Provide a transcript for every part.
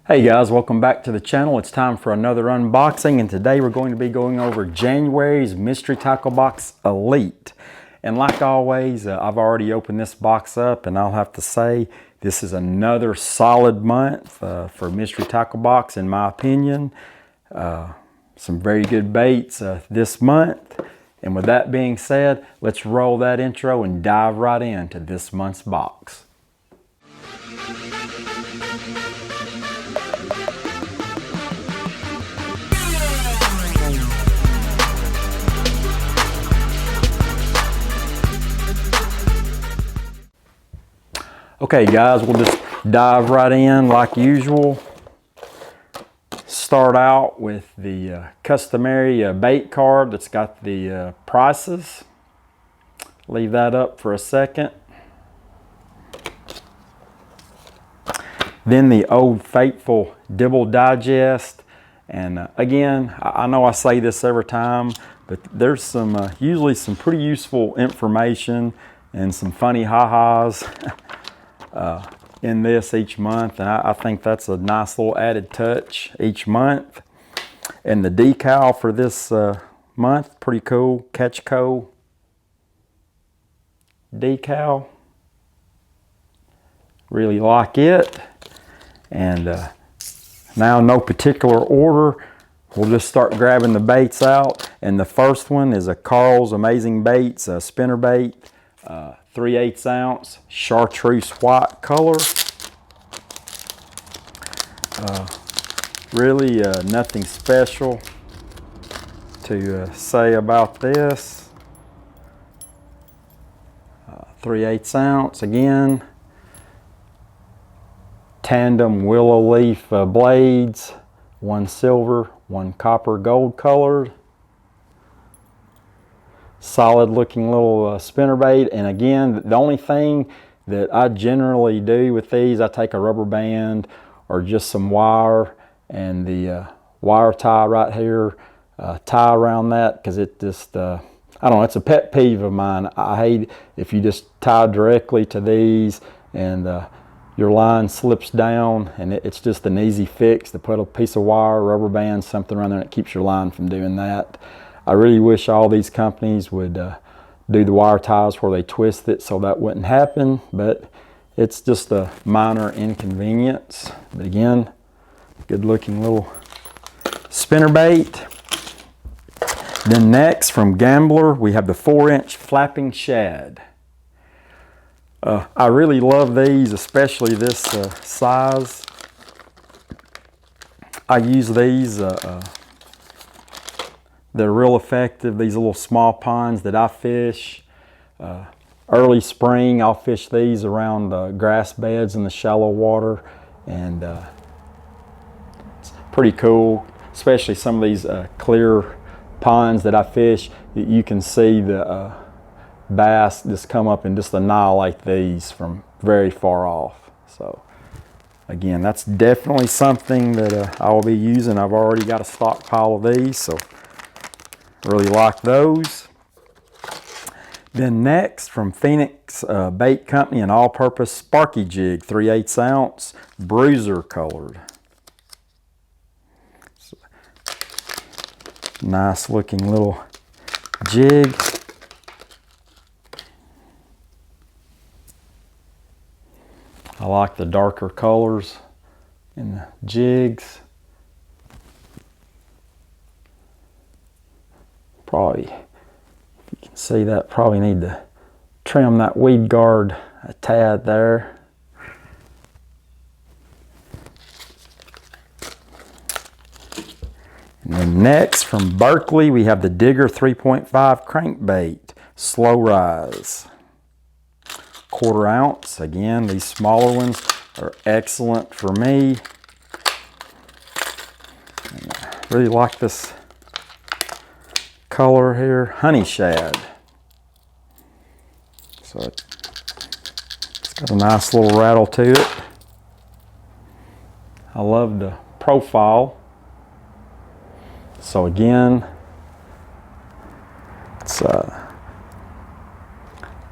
Hey guys, welcome back to the channel. It's time for another unboxing, and today we're going to be going over January's Mystery Tackle Box Elite. And like always, I've already opened this box up, and I'll have to say this is another solid month for Mystery Tackle Box in my opinion. Some very good baits this month. And with that being said, let's roll that intro and dive right into this month's box. Okay guys, we'll just dive right in like usual. Start out with the customary bait card that's got the prices. Leave that up for a second. Then the old faithful Dibble Digest. And again, I know I say this every time, but there's some usually some pretty useful information and some funny ha-has in this each month, and I think that's a nice little added touch each month. And the decal for this month, pretty cool, Catchco decal. Really like it. And now, no particular order, we'll just start grabbing the baits out. And the first one is a Carl's Amazing Baits spinner bait. 3/8 ounce chartreuse white color. Really nothing special to say about this. 3/8 ounce again. Tandem willow leaf blades, one silver, one copper gold colored. Solid looking little spinnerbait. And again, the only thing that I generally do with these, I take a rubber band or just some wire and the wire tie right here, tie around that, because it just I don't know, it's a pet peeve of mine. I hate if you just tie directly to these and your line slips down, and it's just an easy fix to put a piece of wire, rubber band, something around there, and it keeps your line from doing that. I really wish all these companies would do the wire ties where they twist it so that wouldn't happen, but it's just a minor inconvenience. But again, good looking little spinnerbait. Then next from Gambler, we have the 4-inch flapping shad. I really love these, especially this size. I use these. They're real effective. These little small ponds that I fish. Early spring, I'll fish these around grass beds in the shallow water, and it's pretty cool. Especially some of these clear ponds that I fish, you can see the bass just come up and just annihilate these from very far off. So again, that's definitely something that I will be using. I've already got a stockpile of these, so really like those. Then next from Phoenix Bait Company, an all-purpose Sparky Jig, 3/8 ounce, bruiser colored. So, nice looking little jig. I like the darker colors in the jigs. Probably, if you can see that, probably need to trim that weed guard a tad there. And then next from Berkeley, we have the Digger 3.5 crankbait, slow rise. 1/4 ounce. Again, these smaller ones are excellent for me. And I really like this color here, honey shad. So it's got a nice little rattle to it. I love the profile. So again, it's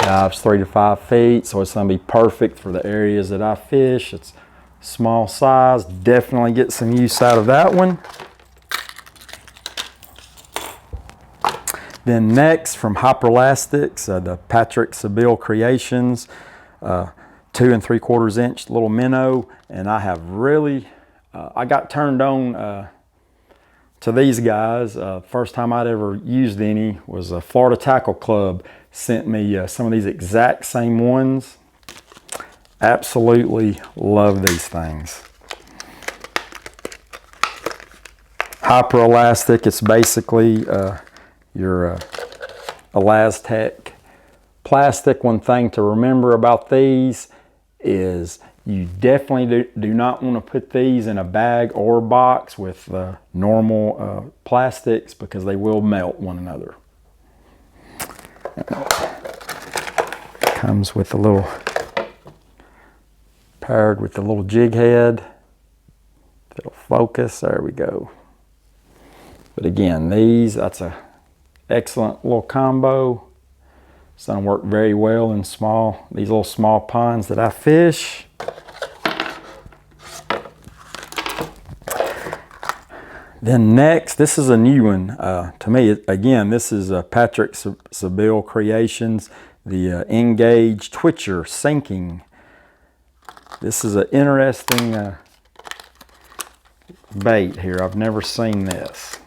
dives 3 to 5 feet, so it's going to be perfect for the areas that I fish. It's small size. Definitely get some use out of that one. Then next, from Hyperlastics, the Patrick Seville Creations, 2 3/4 inch little minnow. And I have really, I got turned on to these guys. First time I'd ever used any was Florida Tackle Club sent me some of these exact same ones. Absolutely love these things. Hyperelastic, it's basically your Elastec plastic. One thing to remember about these is you definitely do not want to put these in a bag or box with normal plastics, because they will melt one another. Comes with a little, paired with the little jig head. It'll focus, there we go. But again, these, that's a excellent little combo. It's gonna work very well in these little small ponds that I fish. Then next, this is a new one to me. Again, this is Patrick Seville Creations, the Engage Twitcher Sinking. This is an interesting bait here. I've never seen this.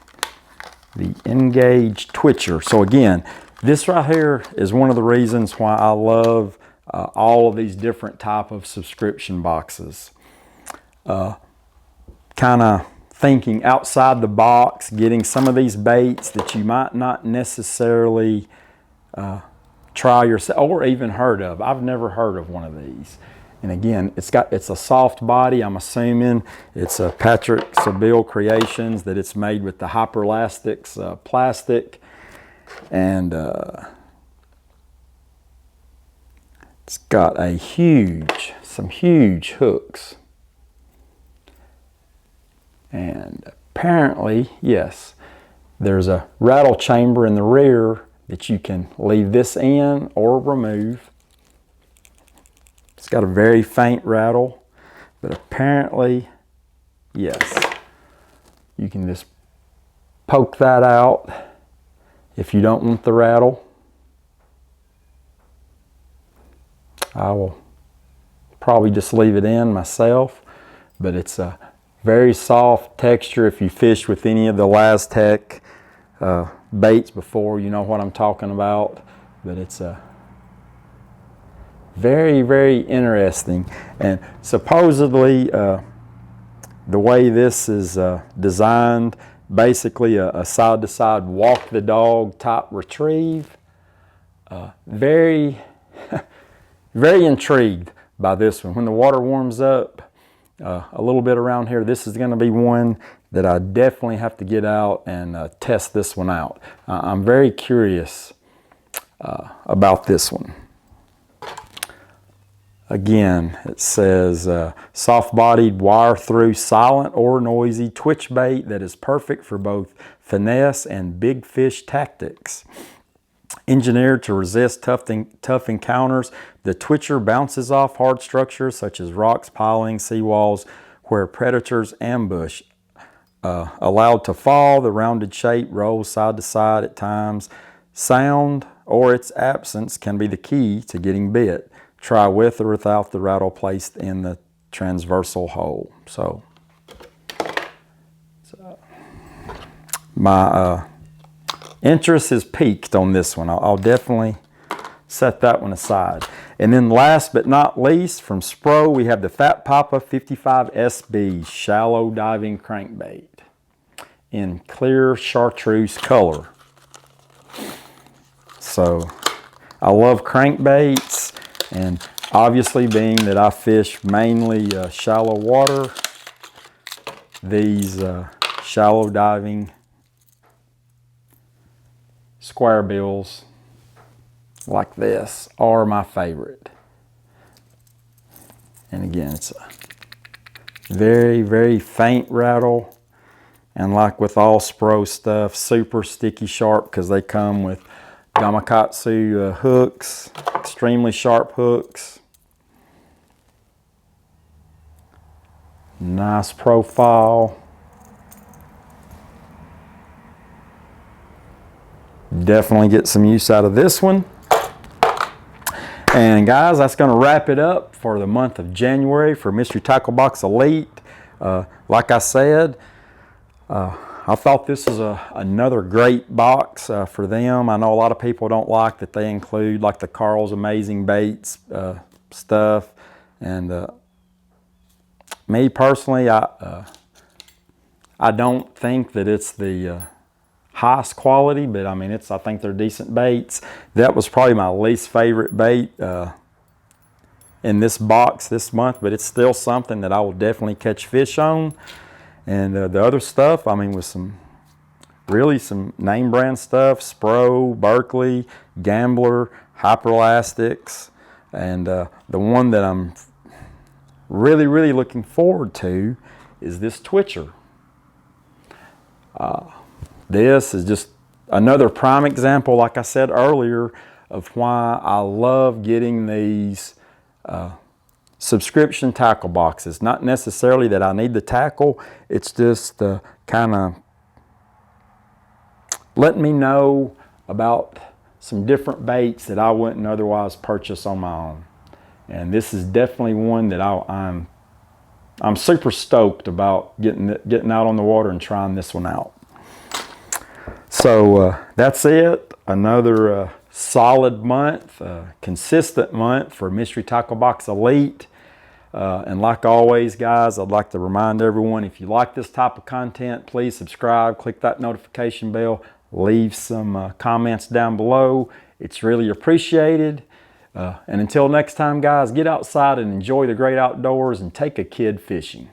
The Engage Twitcher. So again, this right here is one of the reasons why I love all of these different type of subscription boxes. Kind of thinking outside the box, getting some of these baits that you might not necessarily try yourself or even heard of. I've never heard of one of these. And again, it's a soft body. I'm assuming it's a Patrick Seville Creations, that it's made with the Hyperlastics plastic. And it's got some huge hooks. And apparently, yes, there's a rattle chamber in the rear that you can leave this in or remove. It's got a very faint rattle, but apparently, yes, you can just poke that out if you don't want the rattle. I will probably just leave it in myself, but it's a very soft texture. If you fish with any of the Elastec baits before, you know what I'm talking about. But it's a very, very interesting. And supposedly the way this is designed, basically a side-to-side walk the dog type retrieve. Very very intrigued by this one. When the water warms up a little bit around here, this is going to be one that I definitely have to get out and test this one out. I'm very curious about this one. Again, it says soft-bodied wire-through silent or noisy twitch bait that is perfect for both finesse and big fish tactics. Engineered to resist tough encounters, the Twitcher bounces off hard structures such as rocks, pilings, seawalls, where predators ambush. Allowed to fall, the rounded shape rolls side to side at times. Sound or its absence can be the key to getting bit. Try with or without the rattle placed in the transversal hole. So my interest is piqued on this one. I'll definitely set that one aside. And then last but not least, from Spro, we have the Fat Papa 55 SB shallow diving crankbait in clear chartreuse color. So I love crankbaits, and obviously being that I fish mainly shallow water, these shallow diving square bills like this are my favorite. And again, it's a very, very faint rattle, and like with all Spro stuff, super sticky sharp, because they come with Gamakatsu hooks, extremely sharp hooks. Nice profile. Definitely get some use out of this one. And guys, that's going to wrap it up for the month of January for Mystery Tackle Box Elite. Like I said, I thought this is another great box for them. I know a lot of people don't like that they include like the Carl's Amazing Baits stuff. And me personally, I don't think that it's the highest quality, but I mean, I think they're decent baits. That was probably my least favorite bait in this box this month, but it's still something that I will definitely catch fish on. And the other stuff, I mean, with some name brand stuff, Spro, Berkeley, Gambler, Hyperelastics, and the one that I'm really looking forward to is this Twitcher. This is just another prime example, like I said earlier, of why I love getting these subscription tackle boxes. Not necessarily that I need the tackle, it's just kind of letting me know about some different baits that I wouldn't otherwise purchase on my own. And this is definitely one that I'm super stoked about getting out on the water and trying this one out. So that's it. Another solid month, consistent month for Mystery Tackle Box Elite. And like always, guys, I'd like to remind everyone, if you like this type of content, please subscribe, click that notification bell, leave some comments down below. It's really appreciated. And until next time, guys, get outside and enjoy the great outdoors and take a kid fishing.